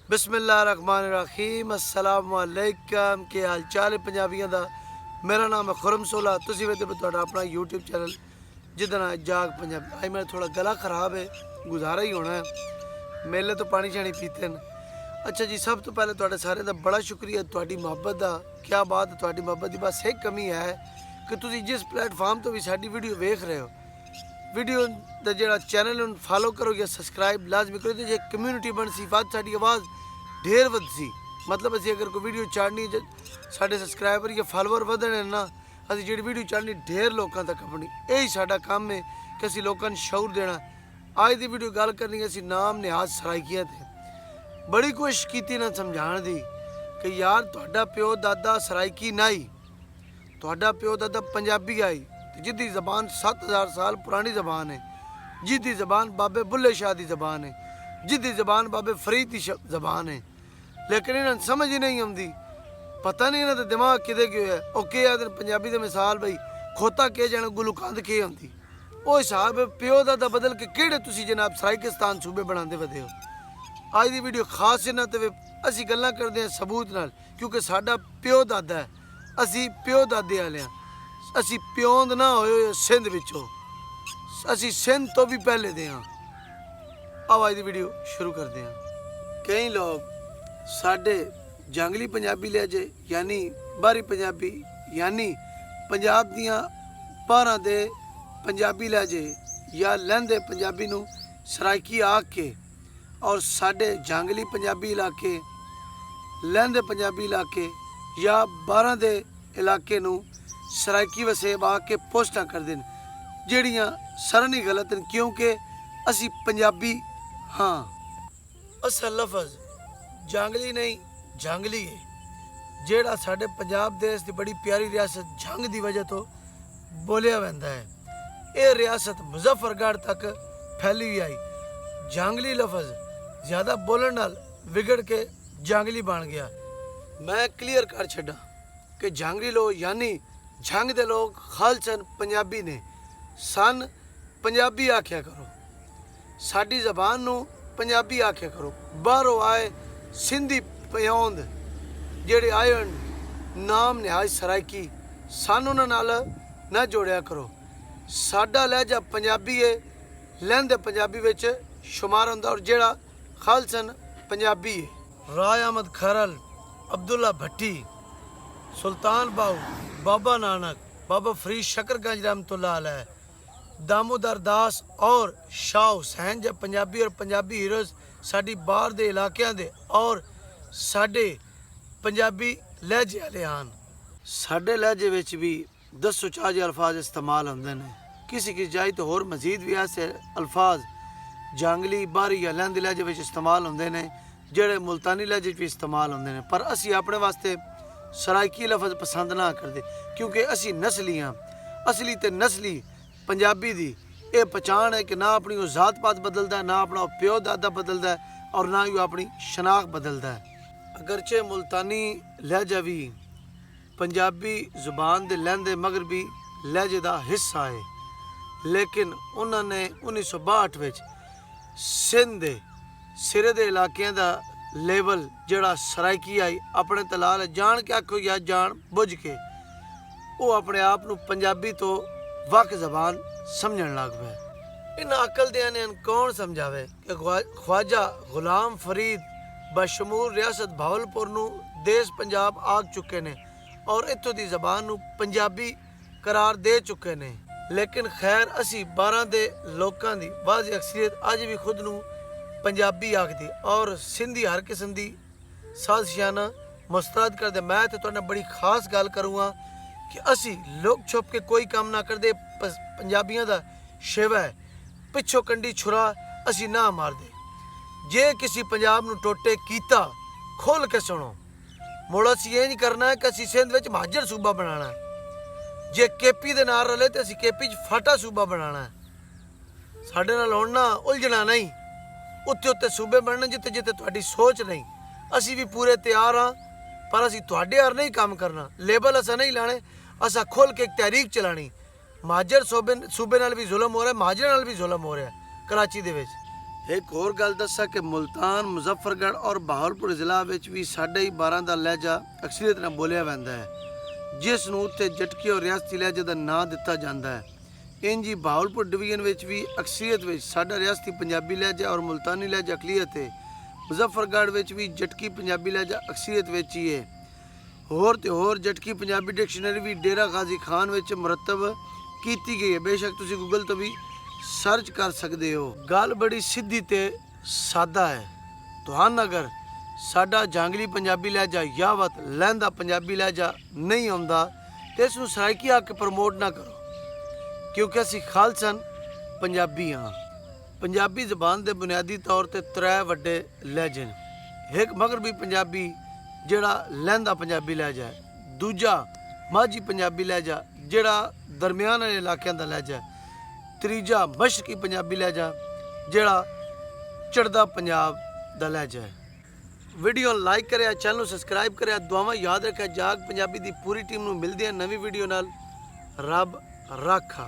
बिस्मिल्लाहिर्रहमानिर्रहीम अस्सलाम वालेकुम। के हाल चाल है पंजाबियों का। मेरा नाम है खुरम सोला। तुसी वेदे तुहाडा अपना यूट्यूब चैनल जिदा नाम जाग पंजाबी। आज मेरा थोड़ा गला खराब है, गुजारा ही होना है। मेले तो पानी शानी पीते हैं। अच्छा जी, सब तो पहले तुहाडे सारे का बड़ा शुक्रिया तुहाडी मोहब्बत का। क्या बात है, तुहाडी मोहब्बत की बस एक कमी है कि तुसी जिस प्लेटफॉर्म तो भी साडी वीडियो वेख रहे हो, वीडियो का जो चैनल है फॉलो करो या सबसक्राइब लाजमी करो। तो जो कम्यूनिटी बन सी वध साडी आवाज़ ढेर वधसी। मतलब असी अगर कोई वीडियो चाड़नी साढ़े सबसक्राइबर या फॉलोवर वधने ना, असी जी वीडियो चाड़नी ढेर लोगों तक अपनी, यही साडा काम है कि असी लोगों को शऊर देना। अज की वीडियो गल करनी असी नाम निहाज सराइकिया थे। बड़ी कोशिश की ना समझाने की कि यार तुहाडा प्यो दादा सराइकी नहीं, तुहाडा प्यो दादा पंजाबी आई, जिदी जबान 7000 साल पुरानी जबान है, जिदी जबान बाबे बुल्ले शाह की जबान है, जिदी जबान बाबे फरीद की जबान है। लेकिन इन्हें समझ ही नहीं आती, पता नहीं इन्हें दिमाग किदे गए है। और के आदि पंजाबी की मिसाल बई खोता के जाने गुलकंद के आती, वो हिसाब प्यो दादा बदल के किहड़े तुसी जनाब सराइकिस्तान सूबे बनाते वधे हो। अज की वीडियो खास इन्हों ते असी गल्लां करते हैं सबूत नाल, क्योंकि साडा प्यो दादा है, असी प्यो दादे वाले हैं। असी प्योंद ना होए सिंध विचों, असी सिंध तो भी पहले दे हाँ। अब अज की वीडियो शुरू करते हैं। कई लोग साढ़े जंगली पंजाबी लहजे यानी बाहरी पंजाबी यानी पंजाब दियां पारां दे पंजाबी लहजे या लहंदे पंजाबी नूं सराइकी आख के, और साढ़े जंगली पंजाबी इलाके लहंदे पंजाबी इलाके या बारां दे इलाके नूं सराइकी वसेब आख के पोस्टां करदे न, जिहड़ियां सरनी गलत न, क्योंकि असी पंजाबी हाँ। असल लफज जंगली नहीं जंगली है, जेड़ा साढ़े पंजाब देश की बड़ी प्यारी रियासत जंग की वजह तो बोलिया वैंदा है। यह रियासत मुजफ्फरगढ़ तक फैली हुई आई। जंगली लफज ज़्यादा बोलने नाल विगड़ के जंगली बन गया। मैं क्लियर कर छड़ा कि जंगली लोग यानी जंग दे लोग खालसन पंजाबी ने, सन पंजाबी आख्या करो, साडी जबान नूं पंजाबी आख्या करो। बाहरों आए सिंधी प्योंद जेड़े आए नाम निहाज सराइकी, सानू नाल ना जोड़िया करो। साडा लहजा पंजाबी है, लहंदे पंजाबी विच शुमार हुंदा, और जेड़ा खालसन पंजाबी है। राय अहमद खरल, अब्दुल्ला भट्टी, सुल्तान बाहू, बाबा नानक, बाबा फरीद शकरगंज रहमतुल्लाह अलैह, दामोदर दास और शाह हुसैन जब पंजाबी और पंजाबी हीरोज़ साडी बाहर दे इलाकों दे और साडे पंजाबी लहजे वाले आन। साडे लहजे विच भी 10-4 अल्फाज इस्तेमाल होंदे ने। किसी की जाए तो होर मजीद भी ऐसे अल्फाज जंगली बाहरी या लहंदे लहजे विच इस्तेमाल होंदे ने, जेड़े मुल्तानी लहजे भी इस्तेमाल होंदे ने। पर असी अपने वास्ते सराइकी लफज पसंद ना करते, क्योंकि असी नस्ली हाँ। असली ते नस्ली पंजाबी दी ये पहचान है कि ना अपनी वो जात पात बदलता है, ना अपना प्यो दादा बदलता है, और ना ही वो अपनी शनाख्त बदलता है। अगरचे मुल्तानी लहजा भी पंजाबी जुबान दे लहंदे मगरबी लहजे का हिस्सा है, लेकिन उन्होंने 1962 में सिंध दे सिरे दे इलाकों का लेवल जड़ा सराइकी आई अपने तलाल जान के आखो या जान बुझ के वो अपने आप को पंजाबी तो वक जबान समझण लग पे। इन अकल दिया ने कौन समझावे कि ख्वाजा गुलाम फरीद बशमूल रियासत भावलपुर नू देश पंजाब आग चुके ने और इत्थों की जबान नू पंजाबी करार दे चुके ने। लेकिन खैर असी 12 दे लोगों की वाज़ अक्सरियत अज भी खुद नू पंजाबी आखदी और सिंधी हर किस्म की साजिशाना मुस्तरद करते। मैं तो तुहाडे बड़ी खास गल करूँगा कि असी लुक छुप के कोई काम ना करते। पंजाबियों का शिव है पिछों कंडी छुरा असी ना मार दे। जे किसी पंजाब नू टोटे कीता खोल के सुनो, मुड़ असी ये नहीं करना है कि असी सिंध विच महाजर सूबा बनाना है। जे केपी दे नाल रले तो असी केपी च फाटा सूबा बनाना है। साडे नाल होना उलझना नहीं, उत्ते उत्ते सूबे बनने जिते जिते तुहाडी सोच नहीं। असी भी पूरे तैयार हाँ, पर असी तुहाडे यार नहीं काम करना। लेबल असा नहीं लाने, असा खोल के एक तहरीक चलानी। महाजर सूबे नाल भी जुल्म हो रहा है, महाजर नाल भी जुल्म हो रहा है कराची दे विच। एक होर गल दसा कि मुल्तान मुजफ्फरगढ़ और बहावलपुर ਜ਼ਿਲ੍ਹਾ ਵਿੱਚ ਵੀ 12.5 ਦਾ ਲਹਿਜਾ ਅਕਸਰੀਅਤ ਨਾਲ ਬੋਲਿਆ ਜਾਂਦਾ ਹੈ, ਜਿਸ ਨੂੰ ਉੱਥੇ ਜਟਕੀ ਔਰ ਰਿਆਸਤੀ ਲਹਿਜੇ ਦਾ ਨਾਂ ਦਿੱਤਾ ਜਾਂਦਾ ਹੈ। ਇੰਜ ਹੀ ਬਹਾਵਲਪੁਰ ਡਿਵੀਜ਼ਨ ਵਿੱਚ ਵੀ ਅਕਸਰੀਅਤ ਵਿੱਚ ਸਾਡਾ ਰਿਆਸਤੀ ਪੰਜਾਬੀ ਲਹਿਜਾ ਔਰ ਮੁਲਤਾਨੀ ਲਹਿਜਾ ਅਕਲੀਅਤ ਹੈ। ਮੁਜ਼ੱਫਰਗੜ੍ਹ ਵਿੱਚ ਵੀ ਜਟਕੀ ਪੰਜਾਬੀ ਲਹਿਜਾ ਅਕਸਰੀਅਤ ਵਿੱਚ ਹੀ ਹੈ। ਹੋਰ ਤੇ ਹੋਰ ਜਟਕੀ ਪੰਜਾਬੀ ਡਿਕਸ਼ਨਰੀ ਵੀ ਡੇਰਾ ਗਾਜ਼ੀ ਖਾਨ ਵਿੱਚ ਮੁਰਤਬ ਕੀਤੀ ਗਈ ਹੈ। ਬੇਸ਼ੱਕ ਤੁਸੀਂ ਗੂਗਲ ਤੋਂ ਵੀ सर्च कर सकते हो। गल बड़ी सीधी ते सादा है। तुहान अगर साडा जांगली पंजाबी लहजा यावत लहंदा पंजाबी लहजा नहीं आउंदा तो इसनूं सराइकी आके प्रमोट ना करो, क्योंकि असी खालसन पंजाबी हाँ। पंजाबी जबान के बुनियादी तौर पर 3 वड्डे लहजे ने। एक मगरबी पंजाबी जिहड़ा लहंदा पंजाबी लहजा है, दूजा माझी पंजाबी लहजा जिहड़ा दरमियान वाले इलाकों का लहजा है, तीजा मशरकी पंजाबी लहजा जिहड़ा चढ़दा पंजाब दा लहजा है। वीडियो लाइक करें, चैनल सबसक्राइब करें, दुआवां याद रखें। जाग पंजाबी दी पूरी टीम नूं मिलदे हैं नवी वीडियो नाल। रब राखा।